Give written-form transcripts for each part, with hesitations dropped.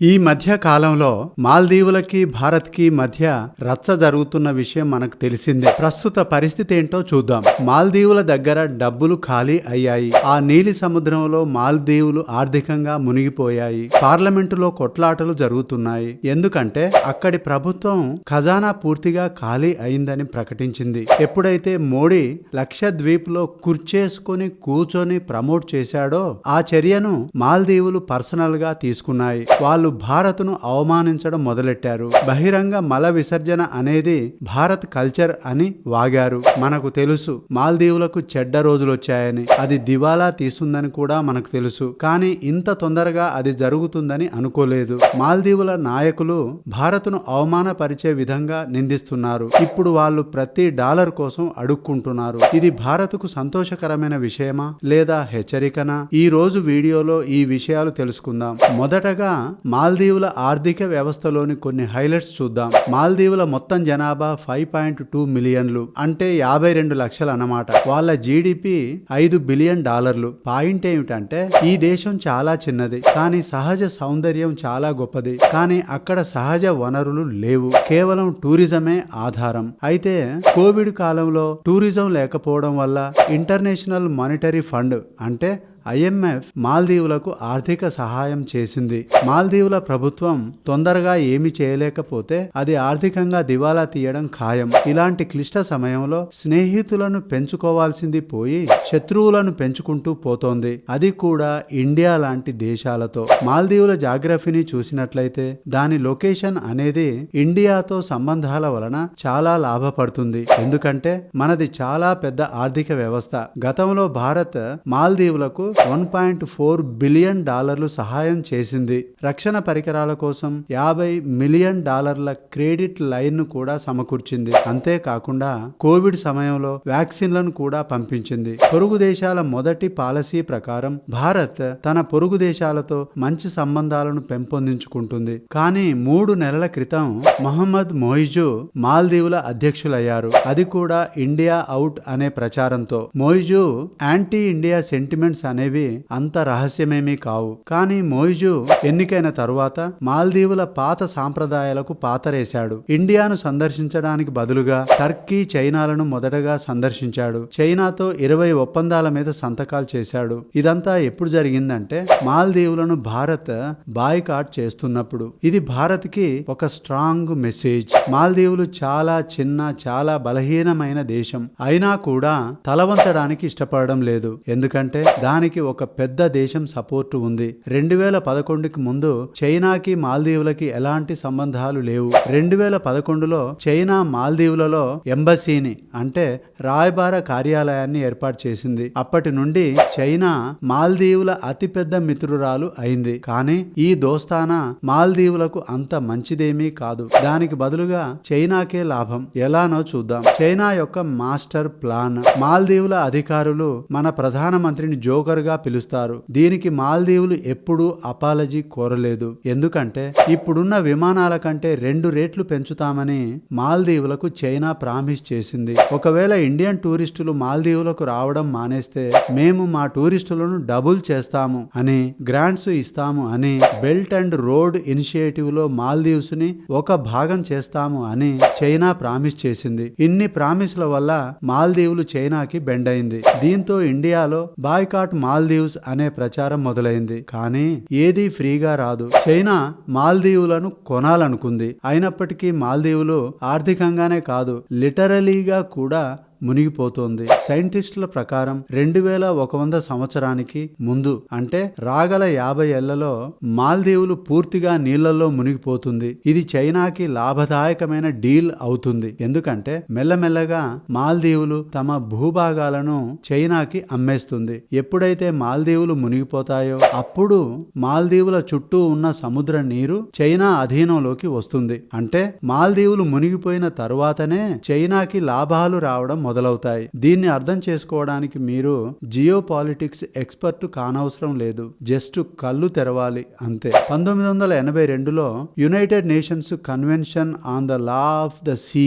ఈ మధ్య కాలంలో మాల్దీవులకి భారత్కి మధ్య రచ్చ జరుగుతున్న విషయం మనకు తెలిసిందే. ప్రస్తుత పరిస్థితి ఏంటో చూద్దాం. మాల్దీవుల దగ్గర డబ్బులు ఖాళీ అయ్యాయి. ఆ నీలి సముద్రంలో మాల్దీవులు ఆర్థికంగా మునిగిపోయాయి. పార్లమెంటులో కొట్లాటలు జరుగుతున్నాయి. ఎందుకంటే అక్కడి ప్రభుత్వం ఖజానా పూర్తిగా ఖాళీ అయిందని ప్రకటించింది. ఎప్పుడైతే మోడీ లక్షద్వీప్ లో కుర్చేసుకుని కూర్చొని ప్రమోట్ చేశాడో ఆ చర్యను మాల్దీవులు పర్సనల్ గా తీసుకున్నాయి. వాళ్ళు భారత్ను అవమానించడం మొదలెట్టారు. బహిరంగ మల విసర్జన అనేది భారత్ కల్చర్ అని వాగారు. మనకు తెలుసు మాల్దీవులకు చెడ్డ రోజులొచ్చాయని, అది దివాలా తీస్తుందని కూడా మనకు తెలుసు. కానీ ఇంత తొందరగా అది జరుగుతుందని అనుకోలేదు. మాల్దీవుల నాయకులు భారత్ను అవమానపరిచే విధంగా నిందిస్తున్నారు. ఇప్పుడు వాళ్ళు ప్రతి డాలర్ కోసం అడుక్కుంటున్నారు. ఇది భారత్కు సంతోషకరమైన విషయమా లేదా హెచ్చరికనా? ఈ రోజు వీడియోలో ఈ విషయాలు తెలుసుకుందాం. మొదటగా మాల్దీవుల ఆర్థిక వ్యవస్థలోని కొన్ని హైలైట్స్ చూద్దాం. మాల్దీవుల మొత్తం జనాభా 5.2 మిలియన్లు, అంటే 52 లక్షలు అన్నమాట. వాళ్ళ జీడిపి $5 బిలియన్. పాయింట్ ఏమిటంటే ఈ దేశం చాలా చిన్నది, కానీ సహజ సౌందర్యం చాలా గొప్పది. కానీ అక్కడ సహజ వనరులు లేవు, కేవలం టూరిజమే ఆధారం. అయితే కోవిడ్ కాలంలో టూరిజం లేకపోవడం వల్ల ఇంటర్నేషనల్ మానిటరీ ఫండ్ అంటే IMF మాల్దీవులకు ఆర్థిక సహాయం చేసింది. మాల్దీవుల ప్రభుత్వం తొందరగా ఏమి చేయలేకపోతే అది ఆర్థికంగా దివాలా తీయడం ఖాయం. ఇలాంటి క్లిష్ట సమయంలో స్నేహితులను పెంచుకోవాల్సింది పోయి శత్రువులను పెంచుకుంటూ పోతోంది, అది కూడా ఇండియా లాంటి దేశాలతో. మాల్దీవుల జాగ్రఫీని చూసినట్లయితే దాని లొకేషన్ అనేది ఇండియాతో సంబంధాల వలన చాలా లాభపడుతుంది. ఎందుకంటే మనది చాలా పెద్ద ఆర్థిక వ్యవస్థ. గతంలో భారత్ మాల్దీవులకు $1.4 బిలియన్ సహాయం చేసింది. రక్షణ పరికరాల కోసం $50 మిలియన్ క్రెడిట్ లైన్ ను కూడా సమకూర్చింది. అంతేకాకుండా కోవిడ్ సమయంలో వ్యాక్సిన్లను కూడా పంపించింది. పొరుగు దేశాల మొదటి పాలసీ ప్రకారం భారత్ తన పొరుగు దేశాలతో మంచి సంబంధాలను పెంపొందించుకుంటుంది. కానీ 3 నెలల క్రితం మొహమ్మద్ మొయిజు మాల్దీవుల అధ్యక్షులయ్యారు. అది కూడా ఇండియా అవుట్ అనే ప్రచారంతో. మొయిజు యాంటీ ఇండియా సెంటిమెంట్స్ అనేవి అంత రహస్యమేమీ కావు. కానీ మొయిజు ఎన్నికైన తరువాత మాల్దీవుల పాత సాంప్రదాయాలకు పాతరేశాడు. ఇండియాను సందర్శించడానికి బదులుగా టర్కీ, చైనాలను మొదటగా సందర్శించాడు. చైనాతో 20 ఒప్పందాల మీద సంతకాలు చేశాడు. ఇదంతా ఎప్పుడు జరిగిందంటే మాల్దీవులను భారత్ బాయ్కాట్ చేస్తున్నప్పుడు. ఇది భారత్ కి ఒక స్ట్రాంగ్ మెసేజ్. మాల్దీవులు చాలా చిన్న, చాలా బలహీనమైన దేశం అయినా కూడా తలవంచడానికి ఇష్టపడడం లేదు. ఎందుకంటే దానికి ఒక పెద్ద దేశం సపోర్టు ఉంది. 2011కి ముందు చైనాకి మాల్దీవులకి ఎలాంటి సంబంధాలు లేవు. 2011లో చైనా మాల్దీవులలో ఎంబసీని అంటే రాయబార కార్యాలయాన్ని ఏర్పాటు చేసింది. అప్పటి నుండి చైనా మాల్దీవుల అతిపెద్ద మిత్రురాలు అయింది. కానీ ఈ దోస్తానా మాల్దీవులకు అంత మంచిదేమీ కాదు. దానికి బదులుగా చైనాకే లాభం. ఎలానో చూద్దాం. చైనా యొక్క మాస్టర్ ప్లాన్. మాల్దీవుల అధికారులు మన ప్రధానమంత్రిని జోకర్ గా పిలుస్తారు. దీనికి మాల్దీవులు ఎప్పుడూ అపాలజీ కోరలేదు. ఎందుకంటే ఇప్పుడున్న విమానాల కంటే 2 రేట్లు పెంచుతామని మాల్దీవులకు చైనా ప్రామిస్ చేసింది. ఒకవేళ ఇండియన్ టూరిస్టులు మాల్దీవులకు రావడం మానేస్తే మేము మా టూరిస్టులను డబుల్ చేస్తాము అని, గ్రాంట్స్ ఇస్తాము అని, బెల్ట్ అండ్ రోడ్ ఇనిషియేటివ్ లో మాల్దీవ్స్ ని ఒక భాగం చేస్తాము అని చైనా ప్రామిస్ చేసింది. ఇన్ని ప్రామిస్ల వల్ల మాల్దీవులు చైనాకి బెండ్ అయింది. దీంతో ఇండియాలో బాయ్కాట్ మాల్దీవ్స్ అనే ప్రచారం మొదలైంది. కానీ ఏదీ ఫ్రీగా రాదు. చైనా మాల్దీవులను కొనాలనుకుంది. అయినప్పటికీ మాల్దీవులు ఆర్థికంగానే కాదు, లిటరలీగా కూడా మునిగిపోతోంది. సైంటిస్టుల ప్రకారం 2100 సంవత్సరానికి ముందు, అంటే రాగల 50 ఏళ్లలో మాల్దీవులు పూర్తిగా నీళ్లలో మునిగిపోతుంది. ఇది చైనాకి లాభదాయకమైన డీల్ అవుతుంది. ఎందుకంటే మెల్లమెల్లగా మాల్దీవులు తమ భూభాగాలను చైనాకి అమ్మేస్తుంది. ఎప్పుడైతే మాల్దీవులు మునిగిపోతాయో అప్పుడు మాల్దీవుల చుట్టూ ఉన్న సముద్ర నీరు చైనా అధీనంలోకి వస్తుంది. అంటే మాల్దీవులు మునిగిపోయిన తరువాతనే చైనాకి లాభాలు రావడం మొదలవుతాయి. దీన్ని అర్థం చేసుకోవడానికి మీరు జియో పాలిటిక్స్ ఎక్స్పర్ట్ కానవసరం లేదు, జస్ట్ కళ్ళు తెరవాలి అంతే. 1982లో United Nations Convention on the law of the sea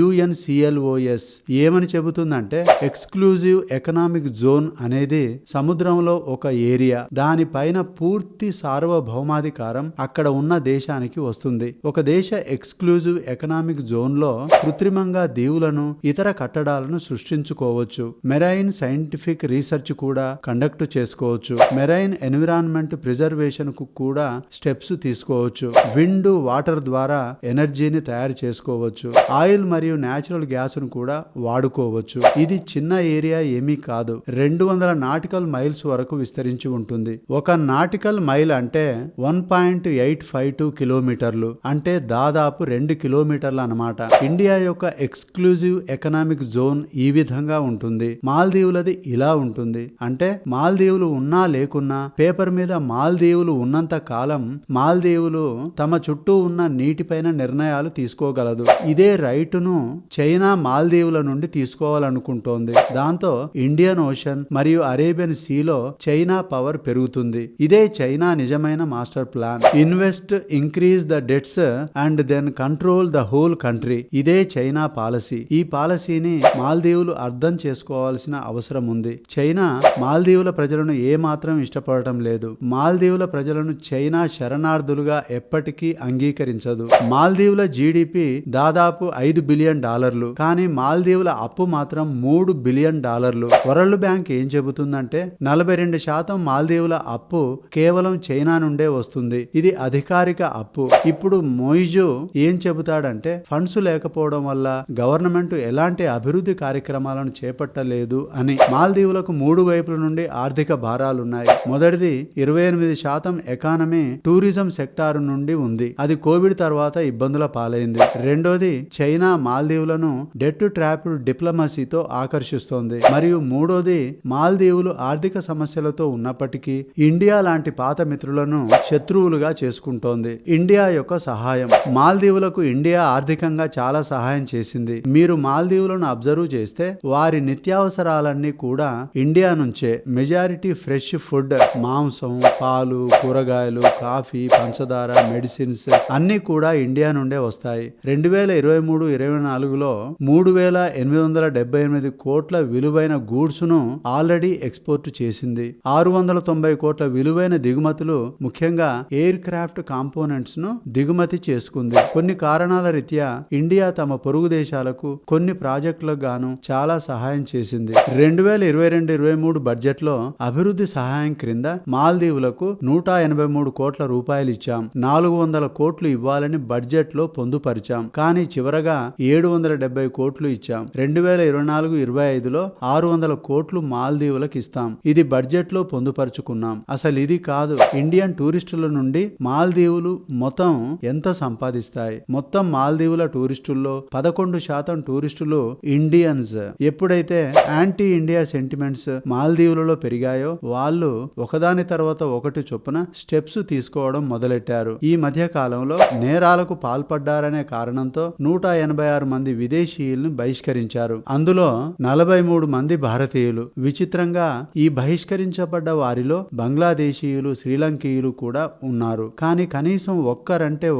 UNCLOS ఏమని చెబుతుందంటే ఎక్స్క్లూజివ్ ఎకనామిక్ జోన్ అనేది సముద్రంలో ఒక ఏరియా, దానిపైన పూర్తి సార్వభౌమాధికారం అక్కడ ఉన్న దేశానికి వస్తుంది. ఒక దేశ ఎక్స్క్లూజివ్ ఎకనామిక్ జోన్ లో కృత్రిమంగా దీవులను ఇతర కట్టడాలను సృష్టించుకోవచ్చు. మెరైన్ సైంటిఫిక్ రీసెర్చ్ కూడా కండక్ట్ చేసుకోవచ్చు. మెరైన్ ఎన్విరాన్మెంట్ ప్రిజర్వేషన్ కు కూడా స్టెప్స్ తీసుకోవచ్చు. విండ్ వాటర్ ద్వారా ఎనర్జీని తయారు చేసుకోవచ్చు. ఆయిల్ మరియు నేచురల్ గ్యాస్ ను కూడా వాడుకోవచ్చు. ఇది చిన్న ఏరియా ఏమీ కాదు, 200 నాటికల్ మైల్స్ వరకు విస్తరించి ఉంటుంది. ఒక నాటికల్ మైల్ అంటే 1.852 కిలోమీటర్లు, అంటే దాదాపు 2 కిలోమీటర్లు అన్నమాట. ఇండియా యొక్క ఎక్స్క్లూజివ్ ఎకనామిక్ జోన్ ఈ విధంగా ఉంటుంది. మాల్దీవులది ఇలా ఉంటుంది. అంటే మాల్దీవులు ఉన్నా లేకున్నా పేపర్ మీద మాల్దీవులు ఉన్నంత కాలం మాల్దీవులు తమ చుట్టూ ఉన్న నీటిపైన నిర్ణయాలు తీసుకోగలదు. ఇదే రైటును చైనా మాల్దీవుల నుండి తీసుకోవాలనుకుంటోంది. దాంతో ఇండియన్ ఓషన్ మరియు అరేబియన్ సీలో చైనా పవర్ పెరుగుతుంది. ఇదే చైనా నిజమైన master plan. Invest, increase the debts and then control the whole country. ఇదే చైనా పాలసీ. ఈ పాలసీని మాల్దీవులు అర్థం చేసుకోవాల్సిన అవసరం ఉంది. చైనా మాల్దీవుల ప్రజలను ఏమాత్రం ఇష్టపడటం లేదు. మాల్దీవుల ప్రజలను చైనా శరణార్థులుగా ఎప్పటికీ అంగీకరించదు. మాల్దీవుల జీడిపి దాదాపు $5 బిలియన్, కానీ మాల్దీవుల అప్పు మాత్రం $3 బిలియన్. వరల్డ్ బ్యాంక్ ఏం చెబుతుందంటే 42% మాల్దీవుల అప్పు కేవలం చైనా నుండే వస్తుంది. ఇది అధికారిక అప్పు. ఇప్పుడు మొయిజు ఏం చెబుతాడంటే ఫండ్స్ లేకపోవడం వల్ల గవర్నమెంట్ ఎలాంటి అభివృద్ధి కార్యక్రమాలను చేపట్టలేదు అని. మాల్దీవులకు 3 వైపుల నుండి ఆర్థిక భారాలున్నాయి. మొదటిది 28% ఎకానమీ టూరిజం సెక్టార్ నుండి ఉంది. అది కోవిడ్ తర్వాత ఇబ్బందుల పాలైంది. రెండోది చైనా మాల్దీవులను డెట్ ట్రాప్డ్ డిప్లొమసీతో ఆకర్షిస్తోంది. మరియు మూడోది మాల్దీవులు ఆర్థిక సమస్యలతో ఉన్నప్పటికీ ఇండియా లాంటి పాత మిత్రులను శత్రువులుగా చేసుకుంటోంది. ఇండియా యొక్క సహాయం. మాల్దీవులకు ఇండియా ఆర్థికంగా చాలా సహాయం చేసింది. మీరు మాల్దీవులను అబ్జర్వ్ చేస్తే వారి నిత్యావసరాలన్నీ కూడా ఇండియా నుంచే. మెజారిటీ ఫ్రెష్ ఫుడ్, మాంసం, పాలు, కూరగాయలు, కాఫీ, పంచదార, మెడిసిన్స్ అన్ని కూడా ఇండియా నుండే వస్తాయి. 2023-24లో 3,878 కోట్ల విలువైన గూడ్స్ ను ఆల్రెడీ ఎక్స్పోర్ట్ చేసింది. 690 కోట్ల విలువైన దిగుమతులు, ముఖ్యంగా ఎయిర్ క్రాఫ్ట్ కాంపోనెంట్స్ ను దిగుమతి చేసుకుంది. కొన్ని కారణాల రీత్యా ఇండియా తమ పొరుగు దేశాలకు కొన్ని ప్రాజెక్టులకు గాను చాలా సహాయం చేసింది. 2022-23 బడ్జెట్ లో అభివృద్ధి సహాయం క్రింద మాల్దీవులకు 183 కోట్ల రూపాయలు ఇచ్చాం. 400 కోట్లు ఇవ్వాలని బడ్జెట్ లో పొందుపరిచాం. కానీ చివరగా 770 కోట్లు ఇచ్చాం. 2024-25లో 600 కోట్లు మాల్దీవులకు ఇస్తాం. ఇది బడ్జెట్ లో పొందుపరుచుకున్నాం. అసలు ఇది కాదు. ఇండియన్ టూరిస్టుల నుండి మాల్దీవులు మొత్తం ఎంత సంపాదిస్తాయి? మొత్తం మాల్దీవుల టూరిస్టుల్లో 11% టూరిస్టులు ఇండియన్స్. ఎప్పుడైతే యాంటీ ఇండియా సెంటిమెంట్స్ మాల్దీవులలో పెరిగాయో వాళ్ళు ఒకదాని తర్వాత ఒకటి చొప్పున స్టెప్స్ తీసుకోవడం మొదలెట్టారు. ఈ మధ్య కాలంలో నేరాలకు పాల్పడ్డారనే కారణంతో 186 మంది విదేశీయులను బహిష్కరించారు. అందులో 43 మంది భారతీయులు. విచిత్రంగా ఈ బహిష్కరించబడ్డ వారిలో బంగ్లాదేశీయులు, శ్రీలంకీయులు కూడా ఉన్నారు. కానీ కనీసం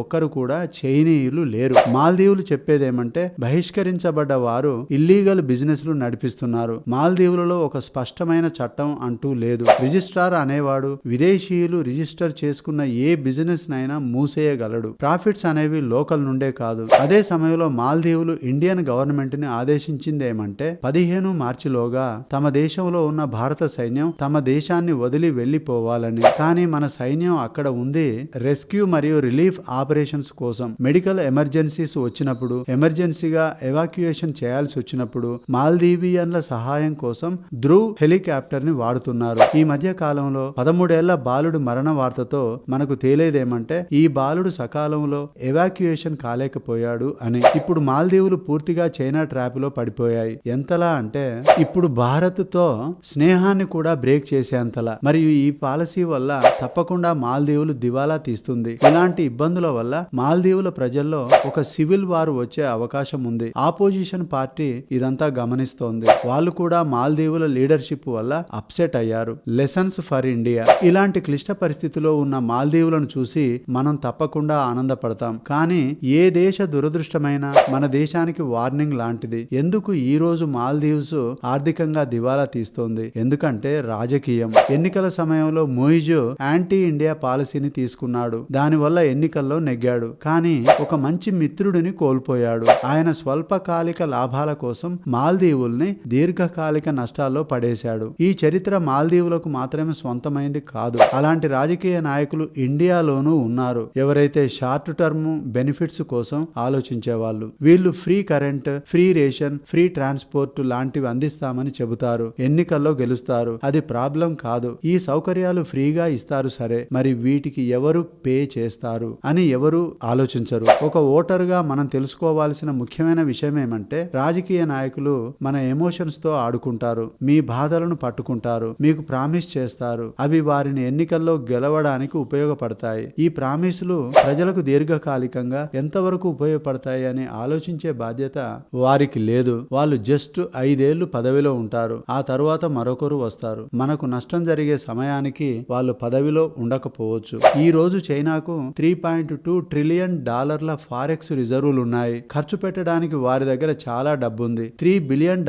ఒక్కరు కూడా చైనీయులు లేరు. మాల్దీవులు చెప్పేదేమంటే బహిష్కరించబడ్డ వారు ఇల్లీగల్ బిజినెస్ లు నడిపిస్తున్నారు. మాల్దీవులలో ఒక స్పష్టమైన చట్టం అంటూ లేదు. రిజిస్ట్రార్ అనేవాడు విదేశీయులు రిజిస్టర్ చేసుకున్న ఏ బిజినెస్ నైనా మూసేయగలడు. ప్రాఫిట్స్ అనేవి లోకల్ నుండే కాదు. అదే సమయంలో మాల్దీవులు ఇండియన్ గవర్నమెంట్ ని ఆదేశించిందేమంటే 15 మార్చిలోగా తమ దేశంలో ఉన్న భారత సైన్యం తమ దేశాన్ని వదిలి వెళ్లిపోవాలని. కానీ మన సైన్యం అక్కడ ఉంది రెస్క్యూ మరియు రిలీఫ్ ఆపరేషన్స్ కోసం. మెడికల్ ఎమర్జెన్సీస్ వచ్చినప్పుడు, ఎమర్జెన్సీగా ఎవాక్యుయేషన్ చేయాల్సి వచ్చినప్పుడు మాల్దీవియన్ల సహాయం కోసం ధ్రువ్ హెలికాప్టర్ ని వాడుతున్నారు. ఈ మధ్య కాలంలో 13 ఏళ్ల బాలుడు మరణ వార్తతో మనకు తేలేదేమంటే ఈ బాలుడు సకాలంలో ఎవాక్యుయేషన్ కాలేకపోయాడు అని. ఇప్పుడు మాల్దీవులు పూర్తిగా చైనా ట్రాప్ లో పడిపోయాయి. ఎంతలా అంటే ఇప్పుడు భారత్ తో స్నేహాన్ని కూడా బ్రేక్ చేసేంతలా. మరియు ఈ పాలసీ వల్ల తప్పకుండా మాల్దీవులు దివాలా తీస్తుంది. ఇలాంటి ఇబ్బందుల వల్ల మాల్దీవుల ప్రజల్లో ఒక సివిల్ వార్ వచ్చే అవకాశం ఉంది. ఆపోజిషన్ పార్టీ ఇదంతా గమనిస్తోంది. వాళ్ళు కూడా మాల్దీవుల లీడర్షిప్ వల్ల అప్సెట్ అయ్యారు. Lessons for India. ఇలాంటి క్లిష్ట పరిస్థితిలో ఉన్న మాల్దీవులను చూసి మనం తప్పకుండా ఆనందపడతాం. కానీ ఏ దేశ దురదృష్టమైనా మన దేశానికి వార్నింగ్ లాంటిది. ఎందుకు ఈ రోజు మాల్దీవ్స్ ఆర్థికంగా దివాలా తీస్తోంది? ఎందుకంటే రాజకీయం. ఎన్నికల సమయంలో మొయిజో యాంటీ ఇండియా పాలసీని తీసుకున్నాడు. దానివల్ల ఎన్నికల్లో నెగ్గాడు. కానీ ఒక మంచి మిత్రుడిని కోల్పోయాడు. ఆయన స్వల్పకాలిక లాభాల కోసం మాల్దీవుల్ని దీర్ఘకాలిక నష్టాల్లో పడేశాడు. ఈ చరిత్ర మాల్దీవులకు మాత్రమే సొంతమైంది కాదు. అలాంటి రాజకీయ నాయకులు ఇండియాలోనూ ఉన్నారు. ఎవరైతే షార్ట్ టర్మ్ బెనిఫిట్స్ కోసం ఆలోచించే వాళ్ళు. వీళ్ళు free current, free ration, free transport లాంటివి అందిస్తామని చెబుతారు. ఎన్నికల్లో గెలుస్తారు. అది ప్రాబ్లం కాదు. ఈ సౌకర్యాలు ఫ్రీగా ఇస్తారు సరే, మరి వీటికి ఎవరు పే చేస్తారు అని ఎవరు ఆలోచించరు. ఒక ఓటరుగా మనం తెలుసుకోవాల్సిన ముఖ్యమైన విషయం ఏమంటే, రాజకీయ నాయకులు మన ఎమోషన్స్ తో ఆడుకుంటారు. మీ బాధలను పట్టుకుంటారు. మీకు ప్రామిస్ చేస్తారు. అవి వారిని ఎన్నికల్లో గెలవడానికి ఉపయోగపడతాయి. ఈ ప్రామిసులు ప్రజలకు దీర్ఘకాలికంగా ఎంతవరకు ఉపయోగపడతాయి అని ఆలోచించే బాధ్యత వారికి లేదు. వాళ్ళు జస్ట్ 5 ఏళ్లు పదవిలో ఉంటారు. ఆ తరువాత మరొకరు వస్తారు. మనకు నష్టం జరిగే సమయానికి వాళ్ళు పదవిలో ఉండకపోవచ్చు. ఈ రోజు చైనాకు $3.2 ట్రిలియన్ ఫారెక్స్ రిజర్వులు ఉన్నాయి. ఖర్చు పెట్టడానికి వారి దగ్గర చాలా డబ్బుంది. $3 బిలియన్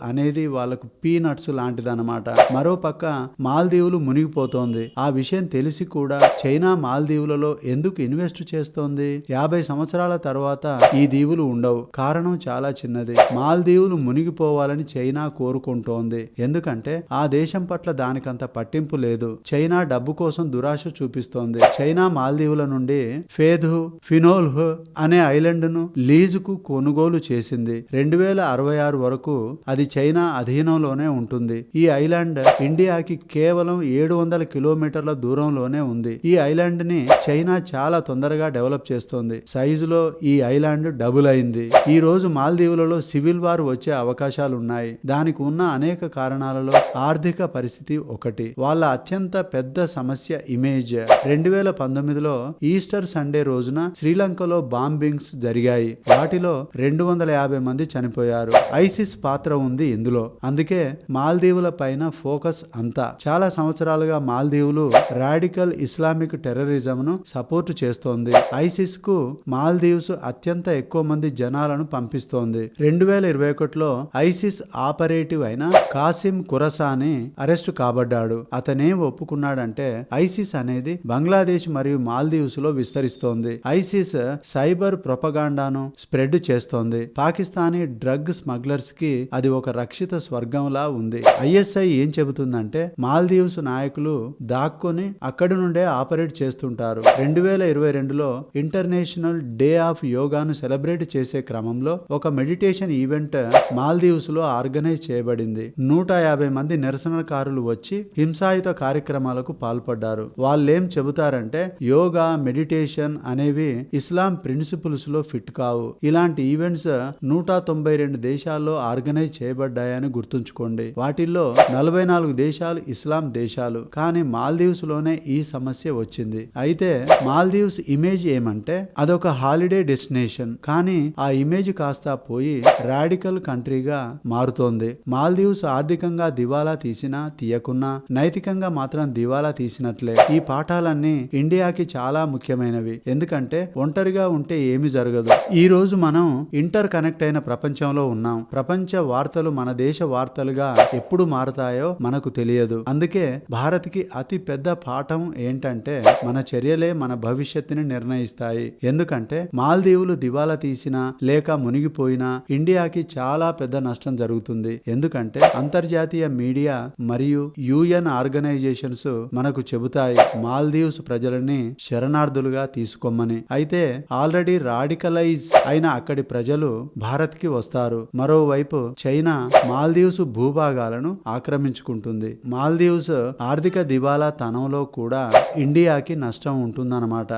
అనేది వాళ్ళకు పీనట్స్ లాంటిదన్నమాట. మరోపక్క మాల్దీవులు మునిగిపోతోంది. ఆ విషయం తెలిసి కూడా చైనా మాల్దీవులలో ఎందుకు ఇన్వెస్ట్ చేస్తోంది? 50 సంవత్సరాల తర్వాత ఈ దీవులు ఉండవు. కారణం చాలా చిన్నది. మాల్దీవులు మునిగిపోవాలని చైనా కోరుకుంటోంది. ఎందుకంటే ఆ దేశం పట్ల దానికంత పట్టింపు లేదు. చైనా డబ్బు కోసం దురాశ చూపిస్తోంది. చైనా మాల్దీవుల నుండి ఫేధు ఫినోల్హ్ అనే ఐలాండ్ ను లీజుకు కొనుగోలు చేసింది. 2066 వరకు అది చైనా అధీనంలోనే ఉంటుంది. ఈ ఐలాండ్ ఇండియాకి కేవలం 700 కిలోమీటర్ల దూరంలోనే ఉంది. ఈ ఐలాండ్ ని చైనా చాలా తొందరగా డెవలప్ చేస్తోంది. సైజులో ఈ ఐలాండ్ డబుల్ అయింది. ఈ రోజు మాల్దీవులలో సివిల్ వార్ వచ్చే అవకాశాలున్నాయి. దానికి ఉన్న అనేక కారణాలలో ఆర్థిక పరిస్థితి ఒకటి. వాళ్ళ అత్యంత పెద్ద సమస్య ఇమేజ్. 2019లో ఈస్టర్ సండే రోజున శ్రీలంకలో బాంబింగ్స్ జరిగాయి. వాటిలో 250 మంది చనిపోయారు. ఐసిస్ పాత్ర ఉంది ఇందులో. అందుకే మాల్దీవుల పైన ఫోకస్ అంతా. చాలా సంవత్సరాలుగా మాల్దీవులు రాడికల్ ఇస్లామిక్ టెర్రరిజం ను సపోర్ట్ చేస్తోంది. ఐసిస్ కు మాల్దీవ్స్ అత్యంత ఎక్కువ మంది జనాలను పంపిస్తోంది. 2021లో ఐసిస్ ఆపరేటివ్ అయిన కాసిం కురసాని అరెస్టు కాబడ్డాడు. అతనేం ఒప్పుకున్నాడంటే, ఐసిస్ అనేది బంగ్లాదేశ్ మరియు మాల్దీవ్స్ లో విస్తరిస్తోంది. ఐసిస్ సైబర్ ప్రొపగాండాను స్ప్రెడ్ చేస్తోంది. పాకిస్తానీ డ్రగ్ స్మగ్లర్స్ కి అది ఒక రక్షిత స్వర్గంలా ఉంది. ఐఎస్ఐ ఏం చెబుతుందంటే, మాల్దీవ్స్ నాయకులు దాక్కుని అక్కడి నుండే ఆపరేట్ చేస్తుంటారు. 2022లో ఇంటర్నేషనల్ డే ఆఫ్ యోగాను సెలబ్రేట్ చేసే క్రమంలో ఒక మెడిటేషన్ ఈవెంట్ మాల్దీవ్స్ లో ఆర్గనైజ్ చేయబడింది. 150 మంది నిరసనకారులు వచ్చి హింసాయుత కార్యక్రమాలకు పాల్పడ్డారు. వాళ్ళేం చెబుతారంటే, యోగా, మెడిటేషన్ అనేవి ఇస్లాం ప్రిన్సిపుల్స్ లో ఫిట్ కావు. ఇలాంటి ఈవెంట్స్ 192 దేశాల్లో ఆర్గనైజ్ చేయబడ్డాయని గుర్తుంచుకోండి. వాటిల్లో 44 దేశాలు ఇస్లాం దేశాలు. కానీ మాల్దీవ్స్ లోనే ఈ సమస్య వచ్చింది. అయితే మాల్దీవ్స్ ఇమేజ్ ఏమంటే, అదొక హాలిడే డెస్టినేషన్. కానీ ఆ ఇమేజ్ కాస్త పోయి రాడికల్ కంట్రీగా మారుతోంది. మాల్దీవ్స్ ఆర్థికంగా దివాలా తీసినా తీయకున్నా నైతికంగా మాత్రం దివాలా తీసినట్లే. ఈ పాఠాలన్నీ ఇండియాకి చాలా ముఖ్యమైనవి. ఎందుకంటే ఒంటరిగా ఉంటే ఏమి జరగదు. ఈ రోజు మనం ఇంటర్ కనెక్ట్ అయిన ప్రపంచంలో ఉన్నాం. ప్రపంచ వార్తలు మన దేశ వార్తలుగా ఎప్పుడు మారతాయో మనకు తెలియదు. అందుకే భారత్ కి అతి పెద్ద పాఠం ఏంటంటే, మన చర్యలే మన భవిష్యత్తుని నిర్ణయిస్తాయి. ఎందుకంటే మాల్దీవులు దివాలా తీసినా లేక మునిగిపోయినా ఇండియాకి చాలా పెద్ద నష్టం జరుగుతుంది. ఎందుకంటే అంతర్జాతీయ మీడియా మరియు యుఎన్ ఆర్గనైజేషన్స్ మనకు చెబుతాయి మాల్దీవ్స్ ప్రజలని శరణార్థులుగా తీసుకోమని. అయితే ఆల్రెడీ రాడికలైజ్ అయిన అక్కడి ప్రజలు భారత్ కి వస్తారు. మరోవైపు చైనా మాల్దీవ్స్ భూభాగాలను ఆక్రమించుకుంటుంది. మాల్దీవ్స్ ఆర్థిక దివాలా తనంలో కూడా ఇండియాకి నష్టం ఉంటుందన్నమాట.